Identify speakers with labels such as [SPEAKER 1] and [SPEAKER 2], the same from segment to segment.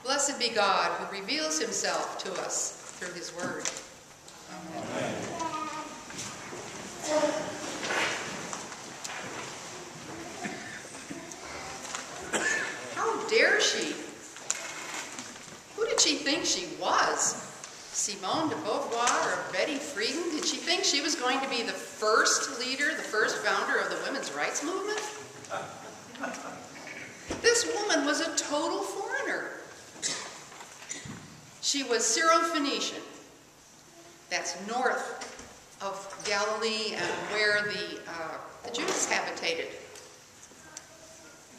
[SPEAKER 1] Blessed be God who reveals himself to us through his word. Amen. How dare she? Who did she think she was? Simone de Beauvoir or Betty Friedan? Did she think she was going to be the first leader, the first founder of the women's rights movement? This woman was a total foreigner. She was Syro-Phoenician. That's north of Galilee and where the Jews habitated.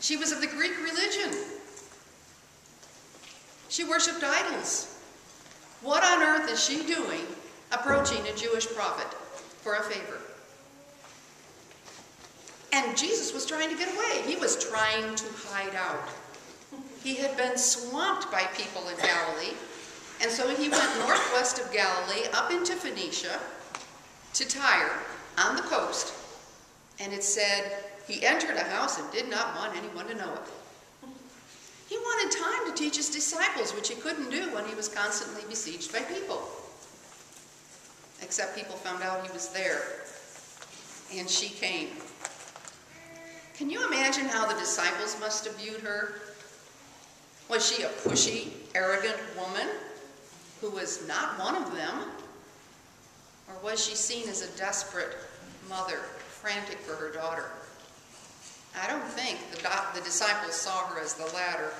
[SPEAKER 1] She was of the Greek religion. She worshipped idols. What on earth is she doing approaching a Jewish prophet for a favor? And Jesus was trying to get away. He was trying to hide out. He had been swamped by people in Galilee, and so he went northwest of Galilee up into Phoenicia to Tyre on the coast, and it said he entered a house and did not want anyone to know it. He wanted time to teach his disciples, which he couldn't do when he was constantly besieged by people. Except people found out he was there, and she came. Can you imagine how the disciples must have viewed her? Was she a pushy, arrogant woman who was not one of them? Or was she seen as a desperate mother, frantic for her daughter? I don't think the disciples saw her as the latter.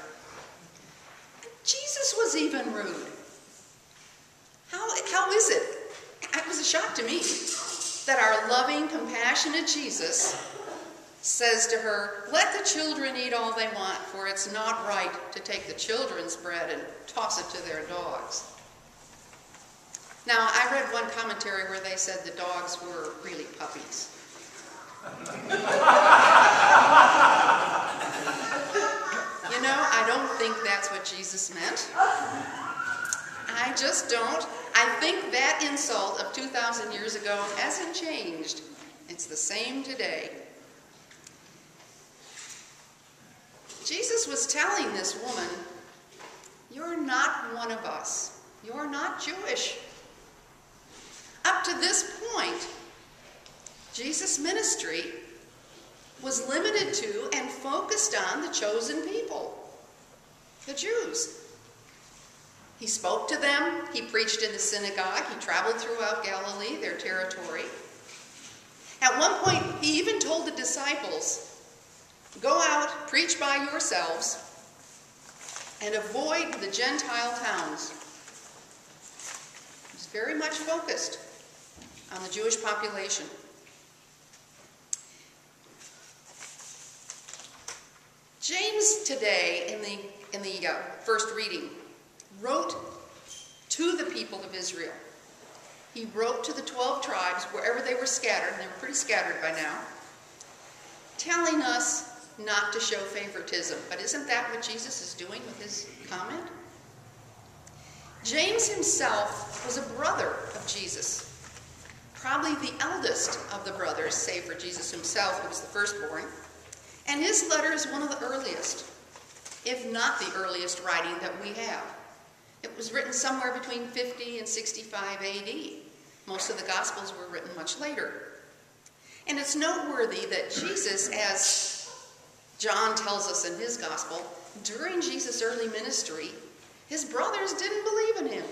[SPEAKER 1] Jesus was even rude. How is it? It was a shock to me that our loving, compassionate Jesus says to her, "Let the children eat all they want, for it's not right to take the children's bread and toss it to their dogs." Now, I read one commentary where they said the dogs were really puppies. You know, I don't think that's what Jesus meant. I just don't. I think that insult of 2,000 years ago hasn't changed. It's the same today. Jesus was telling this woman, "You're not one of us. You're not Jewish." Up to this point, Jesus' ministry was limited to and focused on the chosen people, the Jews. He spoke to them, he preached in the synagogue, he traveled throughout Galilee, their territory. At one point, he even told the disciples, "Go out, preach by yourselves, and avoid the Gentile towns." He was very much focused on the Jewish population. James today, in the first reading, wrote to the people of Israel. He wrote to the 12 tribes, wherever they were scattered, and they were pretty scattered by now, telling us not to show favoritism. But isn't that what Jesus is doing with his comment? James himself was a brother of Jesus, probably the eldest of the brothers, save for Jesus himself, who was the firstborn. And his letter is one of the earliest, if not the earliest writing that we have. It was written somewhere between 50 and 65 AD. Most of the Gospels were written much later. And it's noteworthy that Jesus, as John tells us in his Gospel, during Jesus' early ministry, his brothers didn't believe in him.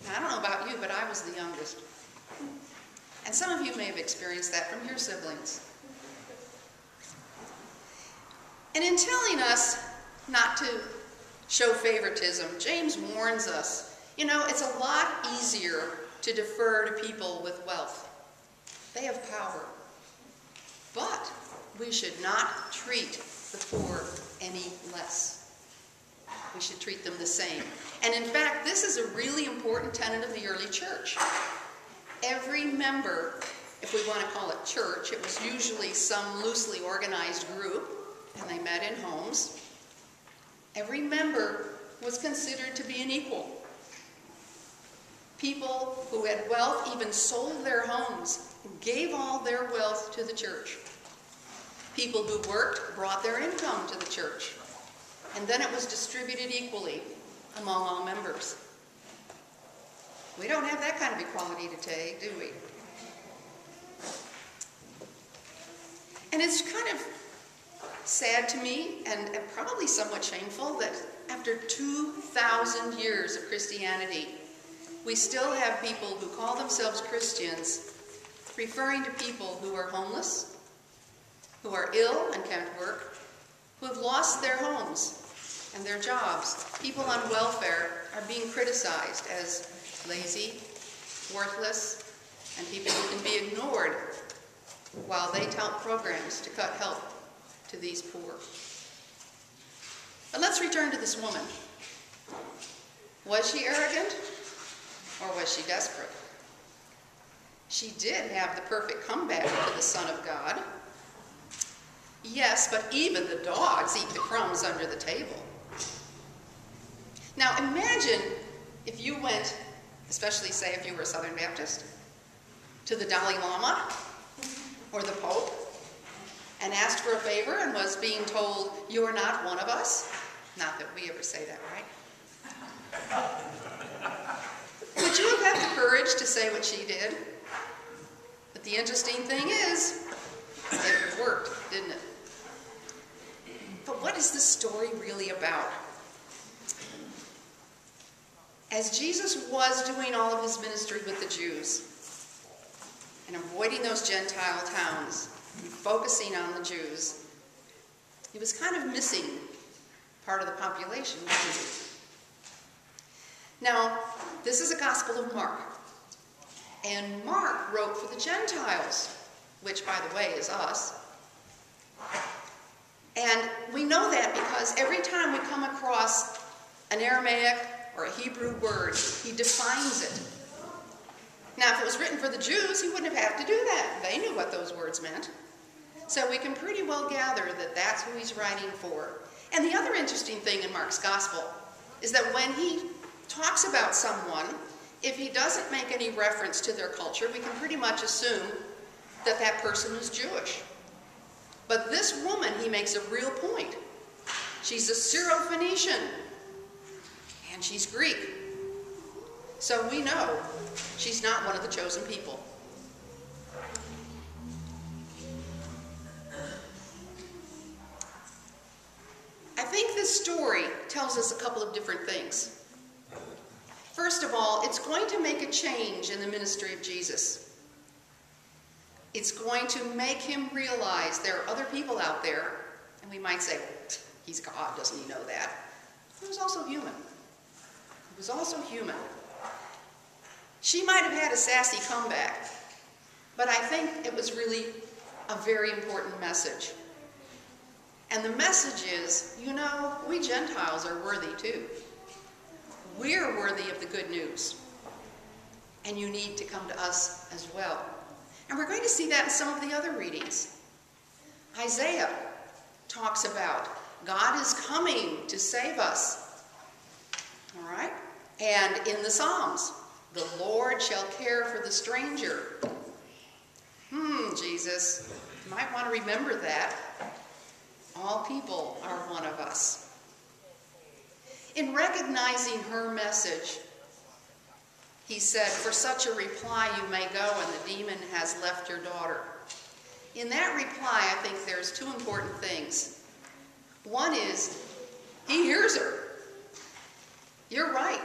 [SPEAKER 1] Now, I don't know about you, but I was the youngest. And some of you may have experienced that from your siblings. And in telling us not to show favoritism, James warns us, you know, it's a lot easier to defer to people with wealth. They have power. But we should not treat the poor any less. We should treat them the same. And in fact, this is a really important tenet of the early church. Every member, if we want to call it church, it was usually some loosely organized group, and they met in homes. Every member was considered to be an equal. People who had wealth even sold their homes and gave all their wealth to the church. People who worked brought their income to the church. and then it was distributed equally among all members. We don't have that kind of equality today, do we? And it's kind of sad to me, and probably somewhat shameful, that after 2,000 years of Christianity, we still have people who call themselves Christians referring to people who are homeless, who are ill and can't work, who have lost their homes and their jobs. People on welfare are being criticized as lazy, worthless, and people who can be ignored while they tout programs to cut help to these poor. But let's return to this woman. Was she arrogant, or was she desperate? She did have the perfect comeback to the Son of God. Yes, but even the dogs eat the crumbs under the table. Now imagine if you went, especially say if you were a Southern Baptist, to the Dalai Lama or the Pope and asked for a favor and was being told, "You're not one of us." Not that we ever say that, right? Would you have had the courage to say what she did? But the interesting thing is, it worked, didn't it? But what is this story really about? As Jesus was doing all of his ministry with the Jews and avoiding those Gentile towns and focusing on the Jews, he was kind of missing part of the population, wasn't he? Now, this is a Gospel of Mark, and Mark wrote for the Gentiles, which, by the way, is us. And we know that because every time we come across an Aramaic or a Hebrew word, he defines it. Now, if it was written for the Jews, he wouldn't have had to do that. They knew what those words meant. So we can pretty well gather that that's who he's writing for. And the other interesting thing in Mark's Gospel is that when he talks about someone, if he doesn't make any reference to their culture, we can pretty much assume that that person is Jewish. But this woman, he makes a real point. She's a Syro-Phoenician, and she's Greek. So we know she's not one of the chosen people. I think this story tells us a couple of different things. First of all, it's going to make a change in the ministry of Jesus. It's going to make him realize there are other people out there, and we might say, well, he's God, doesn't he know that? He was also human. He was also human. She might have had a sassy comeback, but I think it was really a very important message. And the message is, you know, we Gentiles are worthy too. We're worthy of the good news. And you need to come to us as well. And we're going to see that in some of the other readings. Isaiah talks about God is coming to save us. All right? And in the Psalms, the Lord shall care for the stranger. Jesus, you might want to remember that. All people are one of us. In recognizing her message, he said, "For such a reply you may go, and the demon has left your daughter." In that reply, I think there's two important things. One is, he hears her. You're right.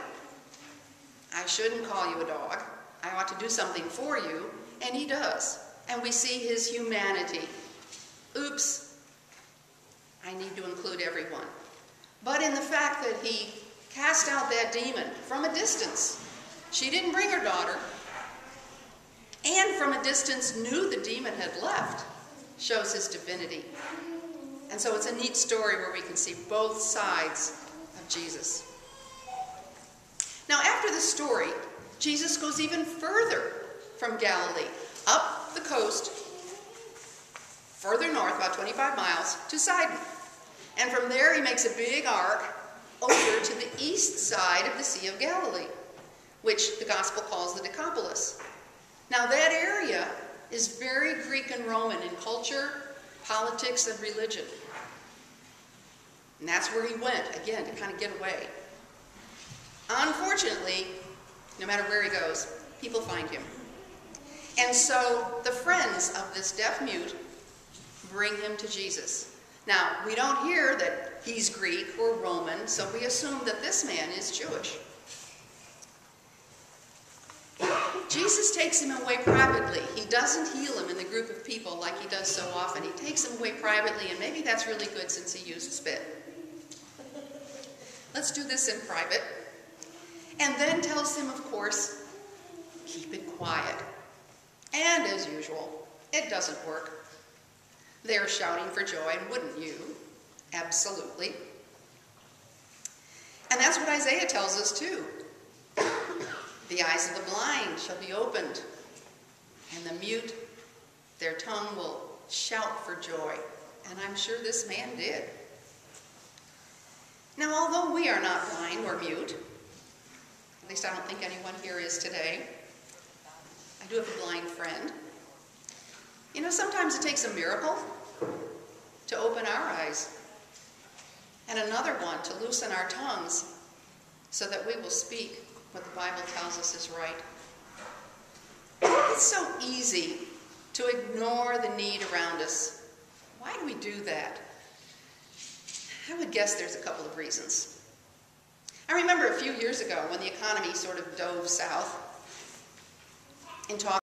[SPEAKER 1] I shouldn't call you a dog. I ought to do something for you, and he does. And we see his humanity. Oops, I need to include everyone. But in the fact that he cast out that demon from a distance. She didn't bring her daughter, and from a distance knew the demon had left, shows his divinity. And so it's a neat story where we can see both sides of Jesus. Now, after this story, Jesus goes even further from Galilee, up the coast, further north, about 25 miles, to Sidon. And from there, he makes a big arc over to the east side of the Sea of Galilee, which the Gospel calls the Decapolis. Now, that area is very Greek and Roman in culture, politics, and religion. And that's where he went, again, to kind of get away. Unfortunately, no matter where he goes, people find him. And so the friends of this deaf mute bring him to Jesus. Now, we don't hear that he's Greek or Roman, so we assume that this man is Jewish. Jesus takes him away privately. He doesn't heal him in the group of people like he does so often. He takes him away privately, and maybe that's really good since he used spit. Let's do this in private. And then tells him, of course, keep it quiet. And as usual, it doesn't work. They're shouting for joy, and wouldn't you? Absolutely. And that's what Isaiah tells us too. The eyes of the blind shall be opened, and the mute, their tongue will shout for joy. And I'm sure this man did. Now, although we are not blind or mute, at least I don't think anyone here is today, I do have a blind friend. You know, sometimes it takes a miracle to open our eyes, and another one to loosen our tongues so that we will speak what the Bible tells us is right. It's so easy to ignore the need around us. Why do we do that? I would guess there's a couple of reasons. I remember a few years ago when the economy sort of dove south in talking